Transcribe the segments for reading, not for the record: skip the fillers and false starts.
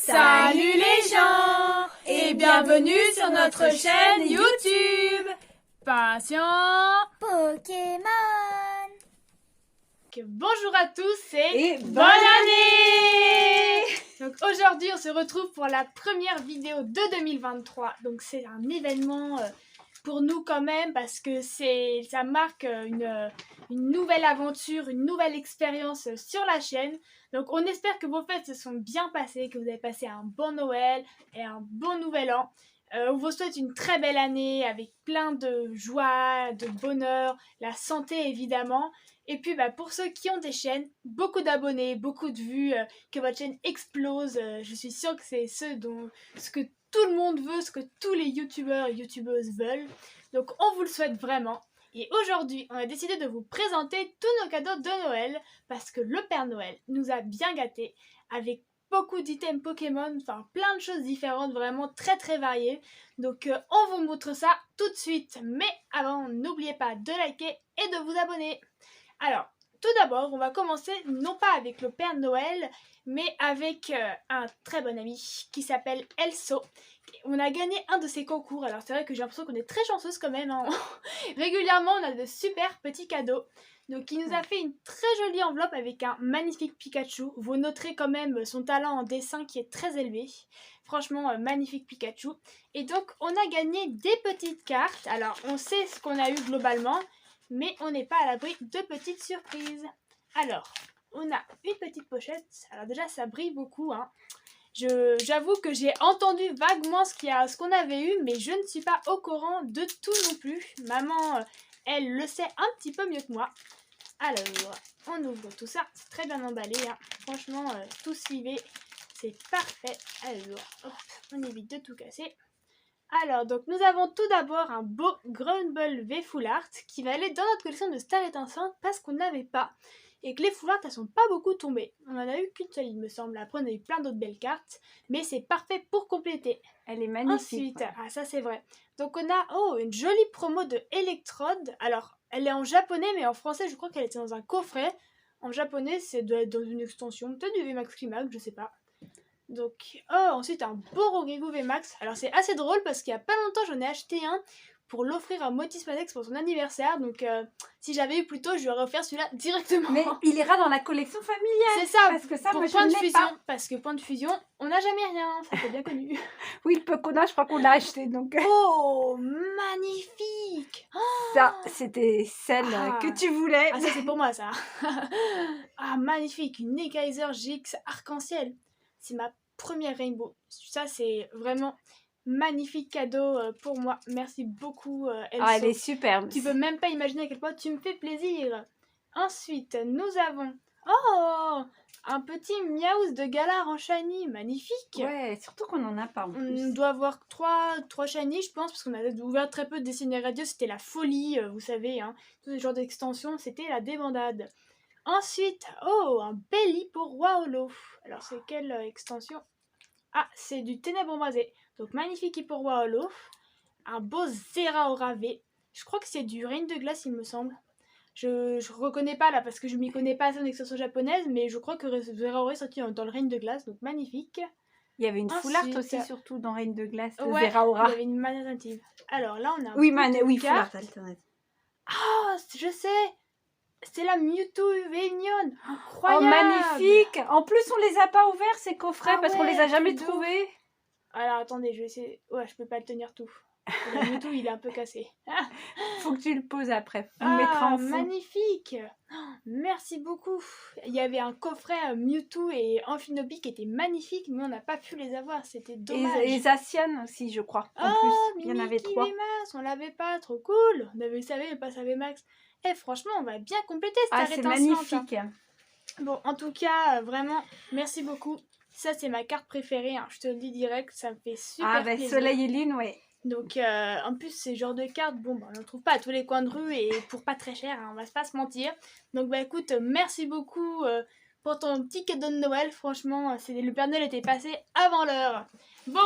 Salut les gens et bienvenue sur notre chaîne YouTube Patient Pokémon. Bonjour à tous Et bonne année. Donc aujourd'hui on se retrouve pour la première vidéo de 2023. Donc c'est un événement pour nous quand même parce que ça marque une nouvelle aventure, une nouvelle expérience sur la chaîne. Donc on espère que vos fêtes se sont bien passées, que vous avez passé un bon Noël et un bon Nouvel An. On vous souhaite une très belle année avec plein de joie, de bonheur, la santé évidemment. Et puis pour ceux qui ont des chaînes, beaucoup d'abonnés, beaucoup de vues, que votre chaîne explose. Je suis sûre que c'est ce que tout le monde veut, ce que tous les youtubeurs et youtubeuses veulent. Donc on vous le souhaite vraiment. Et aujourd'hui, on a décidé de vous présenter tous nos cadeaux de Noël parce que le Père Noël nous a bien gâtés avec beaucoup d'items Pokémon, enfin plein de choses différentes, vraiment très très variées. Donc on vous montre ça tout de suite. Mais avant, n'oubliez pas de liker et de vous abonner. Alors, tout d'abord, on va commencer non pas avec le Père Noël, mais avec un très bon ami qui s'appelle Elso. On a gagné un de ses concours, alors c'est vrai que j'ai l'impression qu'on est très chanceuse quand même. Hein. Régulièrement, on a de super petits cadeaux. Donc, il nous a fait une très jolie enveloppe avec un magnifique Pikachu. Vous noterez quand même son talent en dessin qui est très élevé. Franchement, magnifique Pikachu. Et donc, on a gagné des petites cartes. Alors, on sait ce qu'on a eu globalement, mais on n'est pas à l'abri de petites surprises. Alors, on a une petite pochette. Alors déjà, ça brille beaucoup. Hein. J'avoue que j'ai entendu vaguement ce qu'on avait eu, mais je ne suis pas au courant de tout non plus. Maman, elle le sait un petit peu mieux que moi. Alors, on ouvre tout ça. C'est très bien emballé. Hein. Franchement, tout slivé. C'est parfait. Alors, hop, on évite de tout casser. Alors, donc nous avons tout d'abord un beau Grumble V Full Art qui va aller dans notre collection de Star Étincelante parce qu'on n'avait pas. Et que les Full Art, elles sont pas beaucoup tombées. On en a eu qu'une seule, il me semble. Après, on a eu plein d'autres belles cartes. Mais c'est parfait pour compléter. Elle est magnifique. Ensuite, ça c'est vrai. Donc on a une jolie promo de Electrode. Alors, elle est en japonais, mais en français, je crois qu'elle était dans un coffret. En japonais, c'est doit être dans une extension. Peut-être du VMAX Climax, je sais pas. Donc, ensuite un beau Roguego VMAX. Alors c'est assez drôle parce qu'il y a pas longtemps j'en ai acheté un pour l'offrir à Motis Madex pour son anniversaire. Donc si j'avais eu plus tôt, je lui aurais offert celui-là directement. Mais il ira dans la collection familiale. C'est ça, parce que ça, pour moi, point de je ne l'ai fusion. pas. Parce que point de fusion, on n'a jamais rien, ça c'est bien connu. Oui, le Pocona, je crois qu'on l'a acheté. Donc Oh, magnifique. ça, c'était celle que tu voulais. Ah ça c'est pour moi ça. Ah magnifique, une Nekaiser GX arc-en-ciel. C'est ma première Rainbow. Ça c'est vraiment magnifique cadeau pour moi. Merci beaucoup Elso. Ah, elle est superbe. Tu peux même pas imaginer à quel point tu me fais plaisir. Ensuite, nous avons un petit Miaouz de Galar en shiny, magnifique. Ouais, surtout qu'on en a pas en plus. On doit avoir trois shiny, je pense, parce qu'on a ouvert très peu de dessiner radio. C'était la folie, vous savez, hein. Tout ce genre d'extension, c'était la débandade. Ensuite, un bel hippo roi holo. Alors, c'est quelle extension? Ah, c'est du ténèbre embrasé. Donc, magnifique hippo roi holo. Un beau Zeraora V. Je crois que c'est du Reine de Glace, il me semble. Je reconnais pas là parce que je m'y connais pas assez en extension japonaise, mais je crois que Zeraora est sorti dans le Reine de Glace, donc magnifique. Il y avait une Full Art Ensuite, aussi, surtout dans Reine de Glace, de ouais, Zeraora. il y avait une manière alternative. Alors là, on a un Oui, peu de Full Art cartes. alternative. Ah, je sais. C'est la Mewtwo Union. Incroyable. Oh, magnifique. En plus, on les a pas ouverts, ces coffrets, parce qu'on ouais, les a jamais de ouf. trouvés. Alors attendez, je vais essayer. Ouais, je peux pas le tenir tout. Le Mewtwo, il est un peu cassé. Faut que tu le poses après. On le mettra en fond. Magnifique. Merci beaucoup. Il y avait un coffret Mewtwo et Amphinobi qui était magnifique, mais on n'a pas pu les avoir. C'était dommage. Et Zacian aussi, je crois. En plus, il y en avait 3. VMAX, on l'avait pas, trop cool. On avait savait mais pas sa VMAX. franchement, on va bien compléter cette Ah, c'est magnifique. Bon, en tout cas, vraiment, merci beaucoup. Ça, c'est ma carte préférée. Hein. Je te le dis direct, ça me fait super plaisir. Soleil et Lune, ouais. Donc, en plus, ces genres de cartes, on ne trouve pas à tous les coins de rue et pour pas très cher, hein, on va pas se mentir. Donc, écoute, merci beaucoup pour ton petit cadeau de Noël. Franchement, le Père Noël était passé avant l'heure. Bon,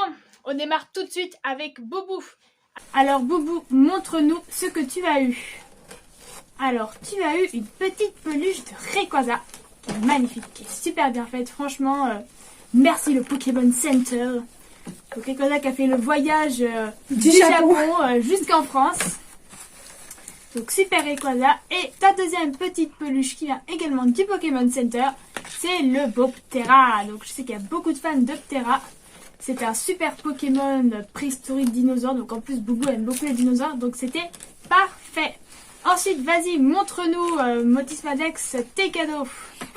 on démarre tout de suite avec Boubou. Alors, Boubou, montre-nous ce que tu as eu. Alors, tu as eu une petite peluche de Rayquaza, qui est magnifique, qui est super bien faite. Franchement, merci le Pokémon Center. Donc Rayquaza qui a fait le voyage du Japon jusqu'en France. Donc super Rayquaza. Et ta deuxième petite peluche qui vient également du Pokémon Center, c'est le Boptera. Donc je sais qu'il y a beaucoup de fans de Ptera. C'est un super Pokémon préhistorique dinosaure. Donc en plus Boubou aime beaucoup les dinosaures. Donc c'était parfait. Ensuite, vas-y, montre-nous, Motis Madex, tes cadeaux.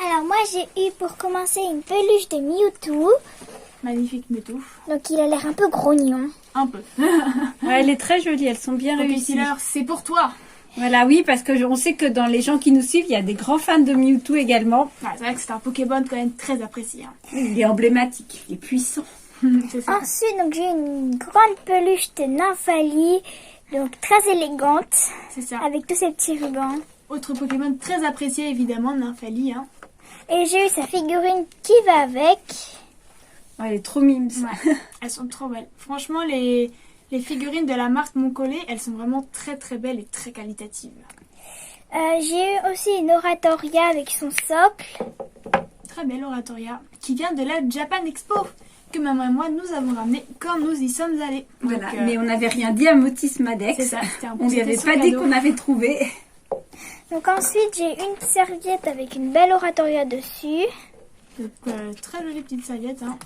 Alors moi j'ai eu pour commencer une peluche de Mewtwo. Magnifique Mewtwo. Donc il a l'air un peu grognon. Un peu. Ouais, elle est très jolie, elles sont bien réussies. Killer, c'est pour toi. Voilà, oui, parce que on sait que dans les gens qui nous suivent, il y a des grands fans de Mewtwo également. Ouais, c'est vrai que c'est un Pokémon quand même très apprécié. Hein. Il est emblématique, il est puissant. C'est ça. Ensuite donc j'ai une grande peluche de Nymphali. Donc très élégante. C'est ça. Avec tous ces petits rubans. Autre Pokémon très apprécié évidemment, Nymphali. Hein. Et j'ai eu sa figurine qui va avec. Ouais, elle est trop mimes. Ouais, elles sont trop belles. Franchement, les figurines de la marque Moncolé, elles sont vraiment très très belles et très qualitatives. J'ai eu aussi une Oratoria avec son socle. Très belle Oratoria qui vient de la Japan Expo que maman et moi nous avons ramené quand nous y sommes allés. Voilà, Donc, mais on n'avait rien dit à Motis Madex. C'est ça, c'était un on lui avait son pas dit cadeau. qu'on avait trouvé. Donc ensuite j'ai une serviette avec une belle Oratoria dessus. Donc, très jolie petite serviette. Hein.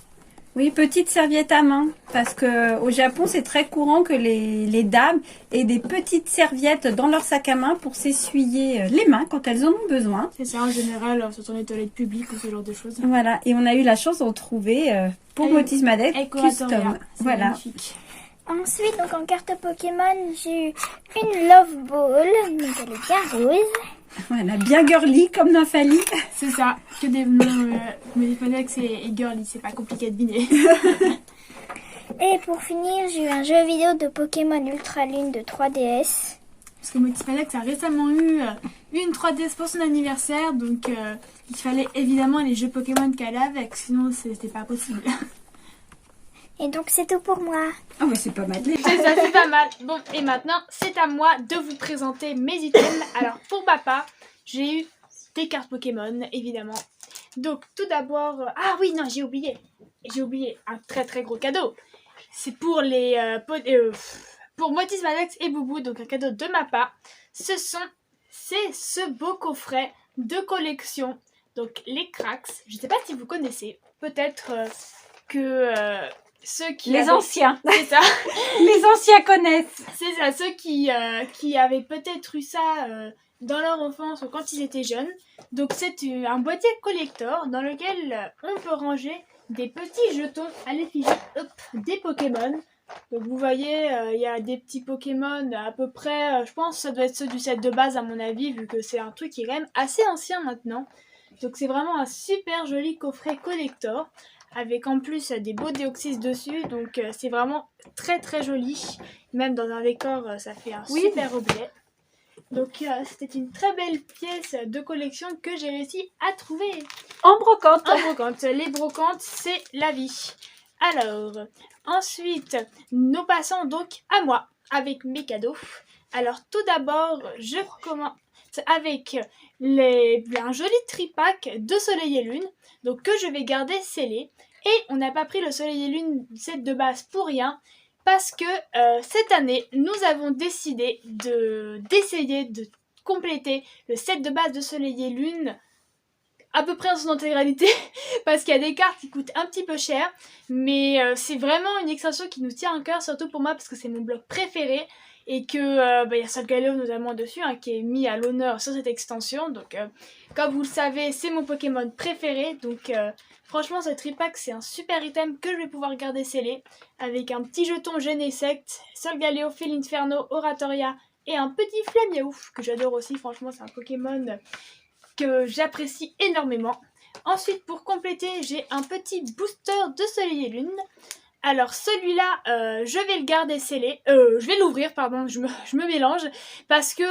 Oui, petite serviette à main, parce que au Japon, c'est très courant que les dames aient des petites serviettes dans leur sac à main pour s'essuyer les mains quand elles en ont besoin. C'est ça en général, surtout dans les toilettes publiques ou ce genre de choses. Voilà, et on a eu la chance d'en trouver pour Et- Motis Madex Avec custom. Oratoria, c'est Voilà. magnifique. Ensuite donc en carte Pokémon j'ai eu une Love Ball. Donc elle est bien rose. Voilà, bien girly comme Nymphali. C'est ça, que des noms Motis et girly, c'est pas compliqué à deviner. Et pour finir j'ai eu un jeu vidéo de Pokémon Ultra Lune de 3DS. Parce que Motis Madex a récemment eu une 3DS pour son anniversaire, donc il fallait évidemment les jeux Pokémon qu'elle a avec, sinon c'était pas possible. Et donc c'est tout pour moi. Ah ouais, c'est pas mal. C'est ça, c'est pas mal. Bon, et maintenant, c'est à moi de vous présenter mes items. Alors, pour papa, j'ai eu des cartes Pokémon, évidemment. Donc, tout d'abord... ah oui, non, j'ai oublié. J'ai oublié un très très gros cadeau. C'est pour les... pour Motis Madex et Boubou, donc un cadeau de ma part. C'est ce beau coffret de collection. Donc, les Cracks. Je sais pas si vous connaissez. Peut-être que... ceux qui Les avaient- anciens. C'est ça. Les anciens connaissent. C'est ça, ceux qui avaient peut-être eu ça dans leur enfance ou quand ils étaient jeunes. Donc c'est un boîtier collector dans lequel on peut ranger des petits jetons à l'effigie des Pokémon. Donc vous voyez, il y a des petits Pokémon à peu près, je pense que ça doit être ceux du set de base à mon avis, vu que c'est un truc qui est quand même assez ancien maintenant. Donc c'est vraiment un super joli coffret collector, avec en plus des beaux Deoxys dessus, donc c'est vraiment très très joli. Même dans un décor, ça fait un super objet. Donc c'était une très belle pièce de collection que j'ai réussi à trouver. En brocante. En brocante, les brocantes, c'est la vie. Alors, ensuite, nous passons donc à moi, avec mes cadeaux. Alors tout d'abord, je commence avec un joli tripack de Soleil et Lune, donc que je vais garder scellé. Et on n'a pas pris le Soleil et Lune set de base pour rien, parce que cette année, nous avons décidé d'essayer de compléter le set de base de Soleil et Lune à peu près en son intégralité, parce qu'il y a des cartes qui coûtent un petit peu cher, mais c'est vraiment une extension qui nous tient à cœur, surtout pour moi, parce que c'est mon bloc préféré, et que y a Solgaleo notamment dessus, hein, qui est mis à l'honneur sur cette extension. Donc comme vous le savez, c'est mon Pokémon préféré, donc franchement ce tripack c'est un super item que je vais pouvoir garder scellé, avec un petit jeton Genesect, Solgaleo, Félinferno, Oratoria et un petit Flammeouf que j'adore aussi. Franchement c'est un Pokémon que j'apprécie énormément. Ensuite, pour compléter, j'ai un petit booster de Soleil et Lune. Alors celui-là, je vais le garder scellé. Je vais l'ouvrir, pardon, je me mélange. Parce que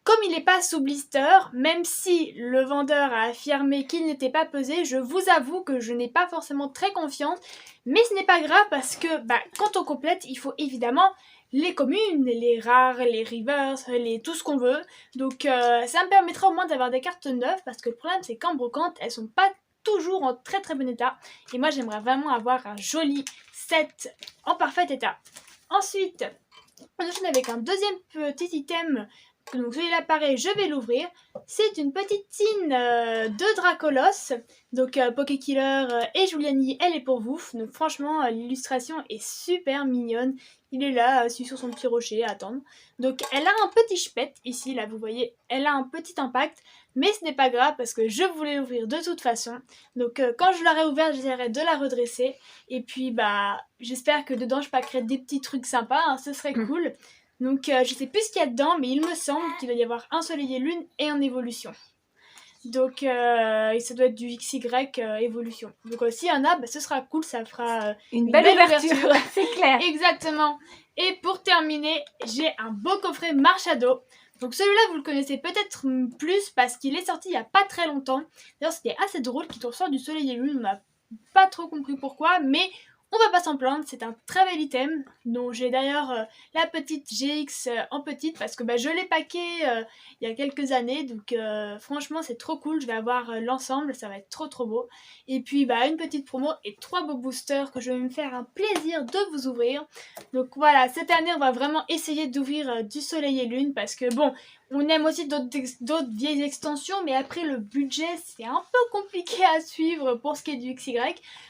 comme il n'est pas sous blister, même si le vendeur a affirmé qu'il n'était pas pesé, je vous avoue que je n'ai pas forcément très confiance. Mais ce n'est pas grave parce que quand on complète, il faut évidemment les communes, les rares, les rivers, tout ce qu'on veut. Donc ça me permettra au moins d'avoir des cartes neuves, parce que le problème c'est qu'en brocante, elles sont pas toujours en très très bon état. Et moi j'aimerais vraiment avoir un joli set en parfait état. Ensuite, on enchaîne avec un deuxième petit item. Donc celui-là pareil, je vais l'ouvrir. C'est une petite tin de Dracolos. Donc Pokékiller et Juliani, elle est pour vous. Donc franchement, l'illustration est super mignonne. Il est là, assis sur son petit rocher à attendre. Donc elle a un petit chpette ici, là vous voyez. Elle a un petit impact. Mais ce n'est pas grave parce que je voulais l'ouvrir de toute façon. Donc quand je l'aurai ouverte, j'essaierai de la redresser. Et puis bah j'espère que dedans je packerai des petits trucs sympas. Hein, ce serait cool. Donc je sais plus ce qu'il y a dedans, mais il me semble qu'il doit y avoir un soleil et lune et un évolution. Donc et ça doit être du XY évolution. Donc s'il y en a, bah, ce sera cool, ça fera une belle ouverture. C'est clair. Exactement. Et pour terminer, j'ai un beau coffret Marshado. Donc celui-là, vous le connaissez peut-être plus parce qu'il est sorti il n'y a pas très longtemps. D'ailleurs, c'était assez drôle qu'il ressort du soleil et lune. On n'a pas trop compris pourquoi, mais on va pas s'en plaindre, c'est un très bel item. Donc j'ai d'ailleurs la petite GX en petite parce que bah, je l'ai packé il y a quelques années. Donc franchement c'est trop cool, je vais avoir l'ensemble, ça va être trop beau. Et puis bah, une petite promo et 3 beaux boosters que je vais me faire un plaisir de vous ouvrir. Donc voilà, cette année on va vraiment essayer d'ouvrir du soleil et lune parce que bon, on aime aussi d'autres vieilles extensions, mais après le budget c'est un peu compliqué à suivre pour ce qui est du XY.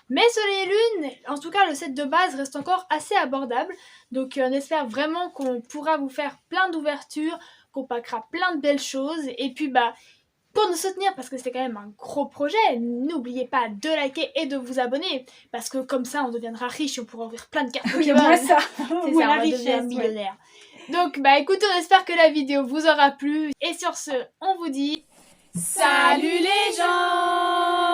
Mais soleil et lune, en tout cas le set de base reste encore assez abordable. Donc on espère vraiment qu'on pourra vous faire plein d'ouvertures, qu'on packera plein de belles choses. Et puis bah pour nous soutenir, parce que c'est quand même un gros projet, n'oubliez pas de liker et de vous abonner. Parce que comme ça on deviendra riche et on pourra ouvrir plein de cartes Pokémon. Oui, ça. C'est ça, on va devenir millionnaire. Donc bah écoutez, on espère que la vidéo vous aura plu. Et sur ce, on vous dit salut les gens!